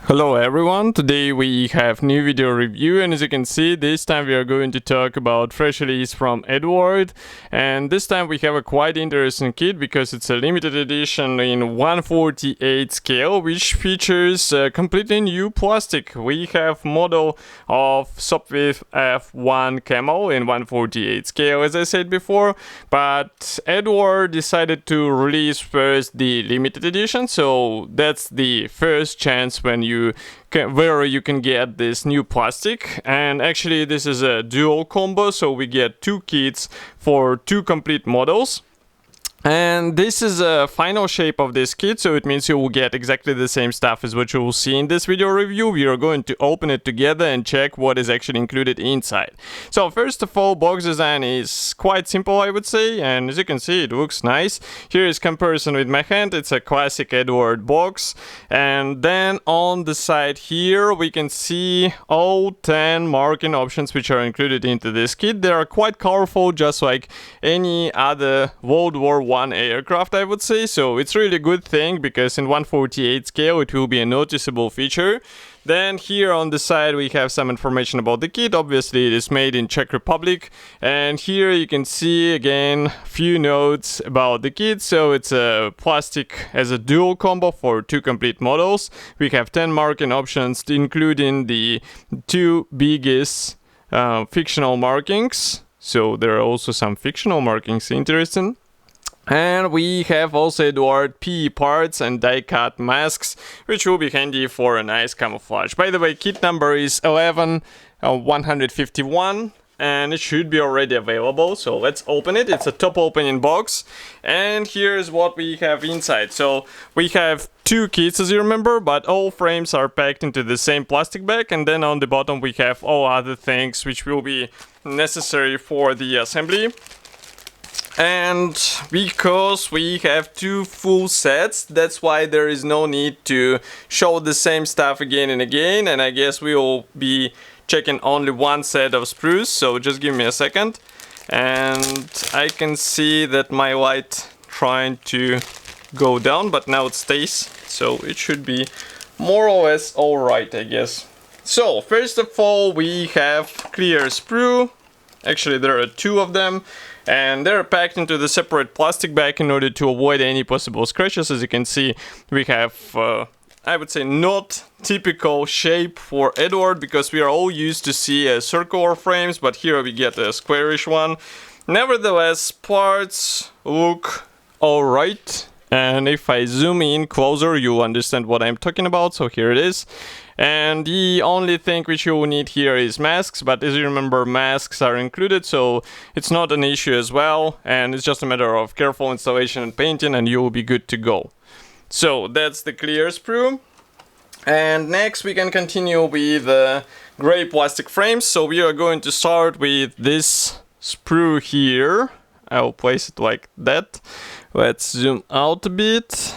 Hello everyone, today we have new video review, and as you can see, this time we are going to talk about fresh release from Eduard. And this time we have a quite interesting kit because it's a limited edition in 1/48 scale, which features a completely new plastic. We have model of Sopwith Camel in 1/48 scale, as I said before, but Eduard decided to release first the limited edition, so that's the first chance when you can get this new plastic. And actually this is a dual combo, so we get two kits for two complete models. And this is a final shape of this kit, so it means you will get exactly the same stuff as what you will see in this video review. We are going to open it together and check what is actually included inside. So first of all, box design is quite simple, I would say, and as you can see, it looks nice. Here is comparison with my hand. It's a classic Eduard box, and then on the side here we can see all 10 marking options which are included into this kit. They are quite colorful, just like any other World War I aircraft, I would say, so it's really a good thing because in 1/48 scale it will be a noticeable feature. Then here on the side we have some information about the kit. Obviously it is made in Czech Republic, and here you can see again few notes about the kit. So it's a plastic as a dual combo for two complete models. We have 10 marking options, including the two biggest fictional markings, so there are also some fictional markings interesting. And we have also Eduard PE parts and die-cut masks, which will be handy for a nice camouflage. By the way, kit number is 11151, and it should be already available. So let's open it. It's a top opening box, and here's what we have inside. So we have two kits, as you remember, but all frames are packed into the same plastic bag, and then on the bottom we have all other things which will be necessary for the assembly. And because we have two full sets, that's why there is no need to show the same stuff again and again, and I guess we will be checking only one set of sprues, so just give me a second. And I can see that my light trying to go down, but now it stays, so it should be more or less alright, I guess. So first of all we have clear sprue. Actually there are two of them, and they're packed into the separate plastic bag in order to avoid any possible scratches. As you can see, we have I would say not typical shape for Eduard, because we are all used to see circular frames, but here we get a squarish one. Nevertheless, parts look alright, and if I zoom in closer you'll understand what I'm talking about. So here it is. And the only thing which you will need here is masks, but as you remember, masks are included, so it's not an issue as well, and it's just a matter of careful installation and painting and you will be good to go. So that's the clear sprue. And next we can continue with gray plastic frames. So we are going to start with this sprue here. I'll place it like that. Let's zoom out a bit.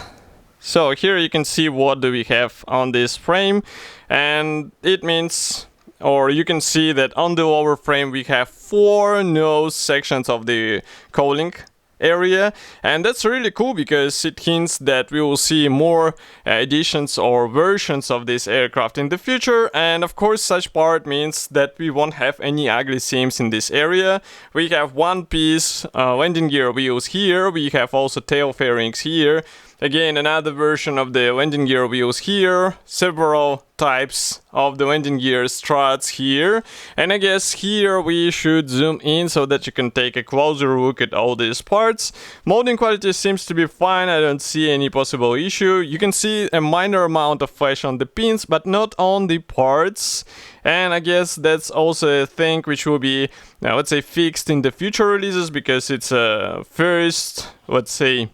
So here you can see what do we have on this frame, and it means, or you can see that on the lower frame we have 4 nose sections of the cowling area, and that's really cool because it hints that we will see more editions or versions of this aircraft in the future. And of course such part means that we won't have any ugly seams in this area. We have one piece landing gear wheels here, we have also tail fairings here. Again, another version of the landing gear wheels here, several types of the landing gear struts here, and I guess here we should zoom in so that you can take a closer look at all these parts. Molding quality seems to be fine, I don't see any possible issue. You can see a minor amount of flash on the pins, but not on the parts. And I guess that's also a thing which will be, let's say, fixed in the future releases, because it's a first, let's say,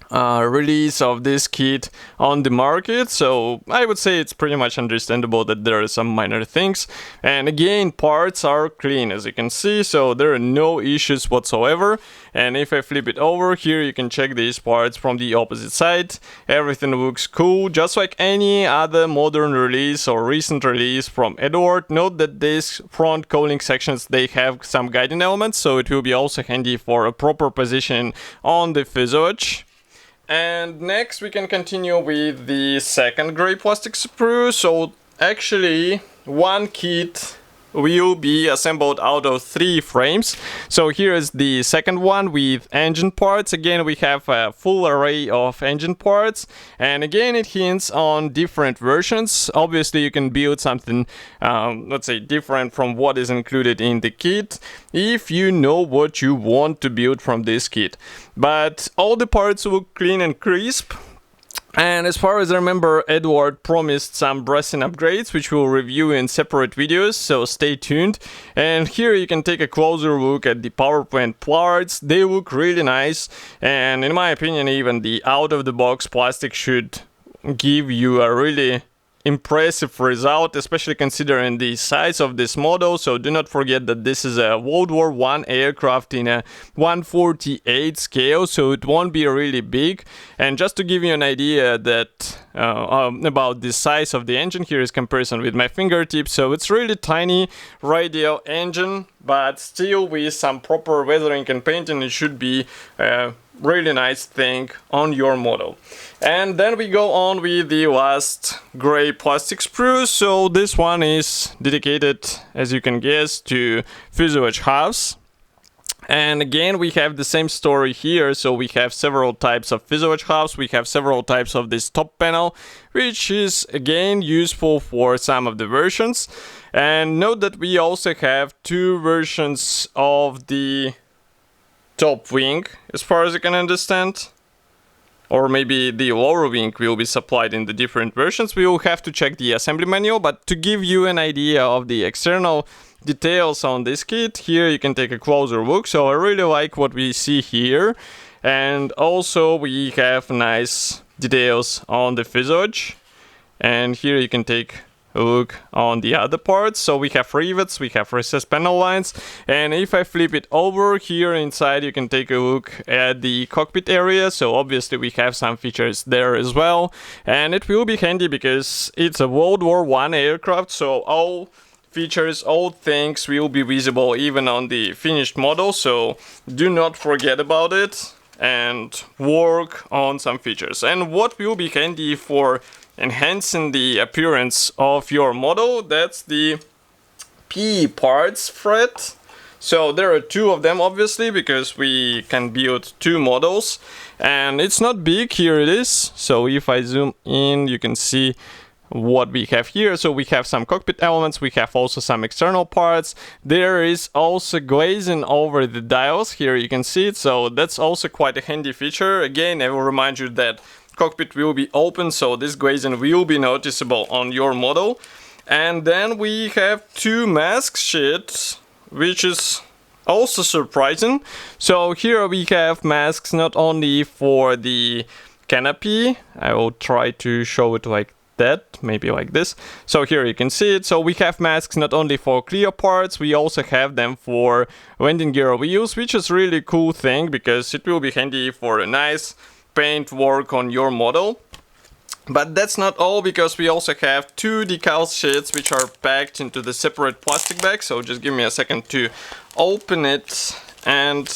release of this kit on the market, so I would say it's pretty much understandable that there are some minor things. And again, parts are clean, as you can see, so there are no issues whatsoever. And if I flip it over here, you can check these parts from the opposite side. Everything looks cool, just like any other modern release or recent release from Eduard. Note that these front cowling sections, they have some guiding elements, so it will be also handy for a proper position on the fuselage. And next we can continue with the second gray plastic sprue. So actually one kit will be assembled out of 3 frames. So here is the second one with engine parts. Again, we have a full array of engine parts, and again it hints on different versions. Obviously you can build something let's say different from what is included in the kit if you know what you want to build from this kit, but all the parts look clean and crisp. And as far as I remember, Eduard promised some bracing upgrades, which we'll review in separate videos, so stay tuned. And here you can take a closer look at the power plant parts. They look really nice, and in my opinion, even the out-of-the-box plastic should give you a really impressive result, especially considering the size of this model. So do not forget that this is a World War I aircraft in a 1/48 scale, so it won't be really big. And just to give you an idea that about the size of the engine, here is comparison with my fingertips. So it's really tiny radial engine, but still with some proper weathering and painting, it should be really nice thing on your model. And then we go on with the last gray plastic sprue. So this one is dedicated, as you can guess, to fuselage halves. And again, we have the same story here. So we have several types of fuselage halves. We have several types of this top panel, which is again useful for some of the versions. And note that we also have 2 versions of the top wing, as far as I can understand, or maybe the lower wing will be supplied in the different versions. We will have to check the assembly manual, but to give you an idea of the external details on this kit, here you can take a closer look. So I really like what we see here, and also we have nice details on the fuselage, and here you can take a look on the other parts. So we have rivets, we have recessed panel lines, and if I flip it over here inside, you can take a look at the cockpit area. So obviously we have some features there as well, and it will be handy because it's a World War I aircraft, so all features, all things will be visible even on the finished model. So do not forget about it and work on some features. And what will be handy for enhancing the appearance of your model, that's the P parts thread. So there are 2 of them, obviously, because we can build 2 models, and it's not big. Here it is. So if I zoom in, you can see what we have here. So we have some cockpit elements, we have also some external parts. There is also glazing over the dials, here you can see it, so that's also quite a handy feature. Again, I will remind you that cockpit will be open, so this glazing will be noticeable on your model. And then we have 2 mask sheets, which is also surprising. So here we have masks not only for the canopy, I will try to show it like that, maybe like this. So here you can see it. So we have masks not only for clear parts, we also have them for landing gear wheels, which is really cool thing because it will be handy for a nice paint work on your model. But that's not all, because we also have 2 decal sheets which are packed into the separate plastic bag. So just give me a second to open it and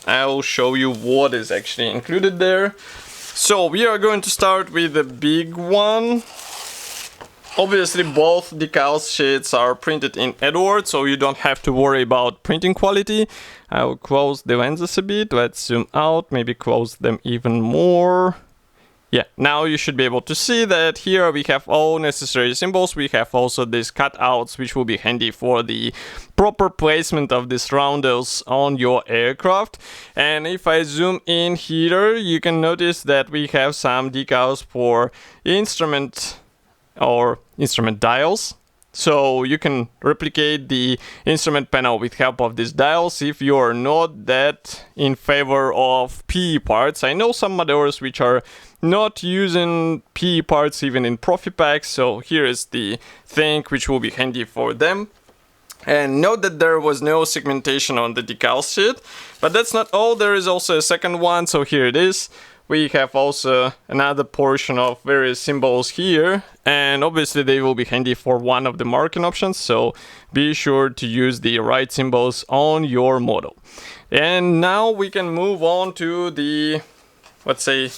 I'll show you what is actually included there. So we are going to start with the big one. Obviously both decal sheets are printed in Eduard, so you don't have to worry about printing quality. I will close the lenses a bit, let's zoom out, maybe close them even more. Yeah, now you should be able to see that here we have all necessary symbols. We have also these cutouts, which will be handy for the proper placement of these roundels on your aircraft. And if I zoom in here, you can notice that we have some decals for instrument or instrument dials. So you can replicate the instrument panel with help of these dials if you are not that in favor of PE parts. I know some modelers which are not using PE parts even in Profi packs, so here is the thing which will be handy for them. And note that there was no segmentation on the decal sheet, but that's not all. There is also a second one, so here it is. We have also another portion of various symbols here, and obviously they will be handy for one of the marking options, so be sure to use the right symbols on your model. And now we can move on to the, let's say,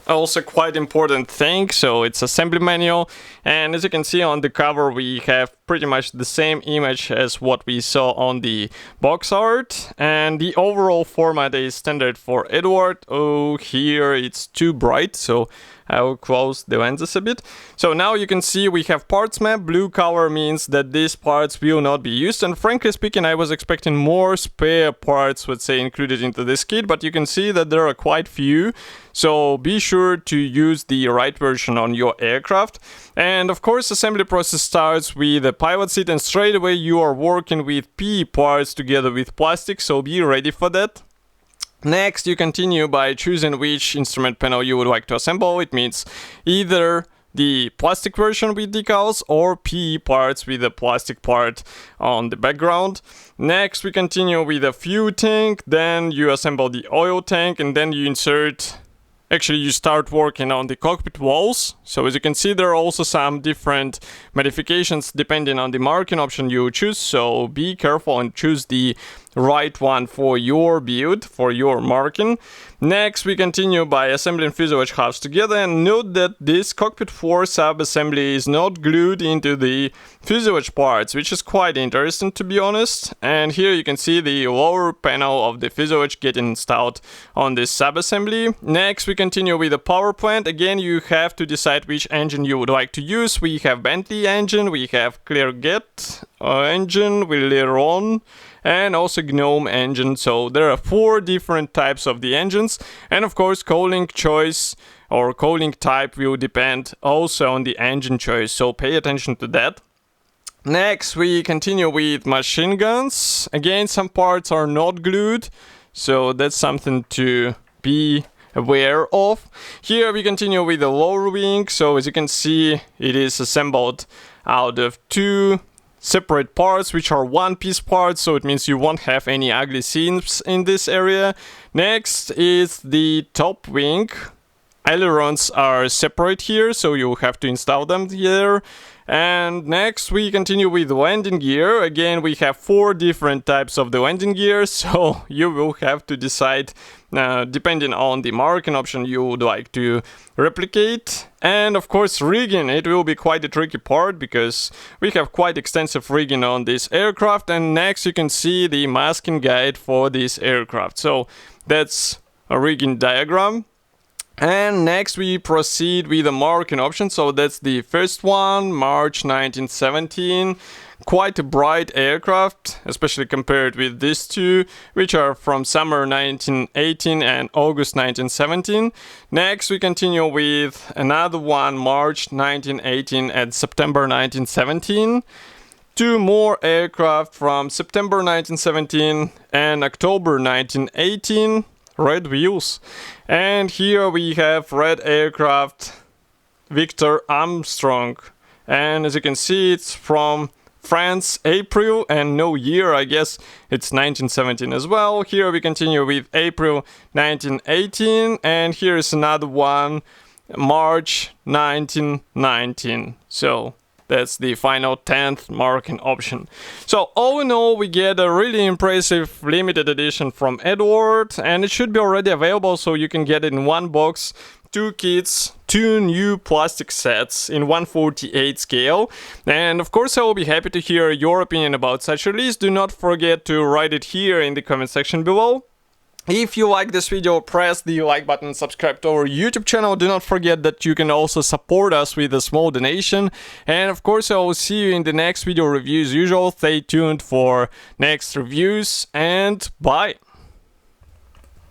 Also quite important thing, so it's assembly manual, and as you can see on the cover we have pretty much the same image as what we saw on the box art, and the overall format is standard for Eduard. Oh, here it's too bright, so I'll close the lenses a bit. So now you can see we have parts map. Blue color means that these parts will not be used, and frankly speaking I was expecting more spare parts, let's say, included into this kit, but you can see that there are quite few, so be sure to use the right version on your aircraft. And of course assembly process starts with the pilot seat, and straight away you are working with PE parts together with plastic, so be ready for that. Next, you continue by choosing which instrument panel you would like to assemble. It means either the plastic version with decals or PE parts with a plastic part on the background. Next, we continue with the fuel tank, then you assemble the oil tank, and then you insert... Actually, you start working on the cockpit walls. So as you can see, there are also some different modifications depending on the marking option you choose. So be careful and choose the right one for your build, for your marking. Next, we continue by assembling fuselage halves together, and note that this cockpit floor sub-assembly is not glued into the fuselage parts, which is quite interesting to be honest. And here you can see the lower panel of the fuselage getting installed on this sub-assembly. Next, we continue with the power plant. Again, you have to decide which engine you would like to use. We have Bentley engine, we have Clearjet engine with later on, and also GNOME engine. So there are 4 different types of the engines, and of course cooling choice or cooling type will depend also on the engine choice, so pay attention to that. Next, we continue with machine guns. Again, some parts are not glued, so that's something to be aware of. Here we continue with the lower wing. So as you can see, it is assembled out of 2 separate parts, which are one-piece parts, so it means you won't have any ugly seams in this area. Next is the top wing. Ailerons are separate here, so you have to install them here. And next we continue with landing gear. Again, we have 4 different types of the landing gear, so you will have to decide depending on the marking option you would like to replicate. And of course rigging, it will be quite a tricky part because we have quite extensive rigging on this aircraft. And next you can see the masking guide for this aircraft, so that's a rigging diagram. And next we proceed with the marking option. So that's the first one, March 1917. Quite a bright aircraft, especially compared with these 2, which are from summer 1918 and August 1917. Next we continue with another one, March 1918 and September 1917. 2 more aircraft from September 1917 and October 1918. Red wheels. And here we have red aircraft Victor Armstrong, and as you can see it's from France, April, and no year, I guess it's 1917 as well. Here we continue with April 1918, and here is another one, March 1919. So that's the final 10th marking option. So all in all, we get a really impressive limited edition from Eduard, and it should be already available, so you can get it in one box, 2 kits, 2 new plastic sets in 1/48 scale. And of course I will be happy to hear your opinion about such a release. Do not forget to write it here in the comment section below. If you like this video, press the like button and subscribe to our YouTube channel. Do not forget that you can also support us with a small donation. And of course, I will see you in the next video review as usual. Stay tuned for next reviews, and bye!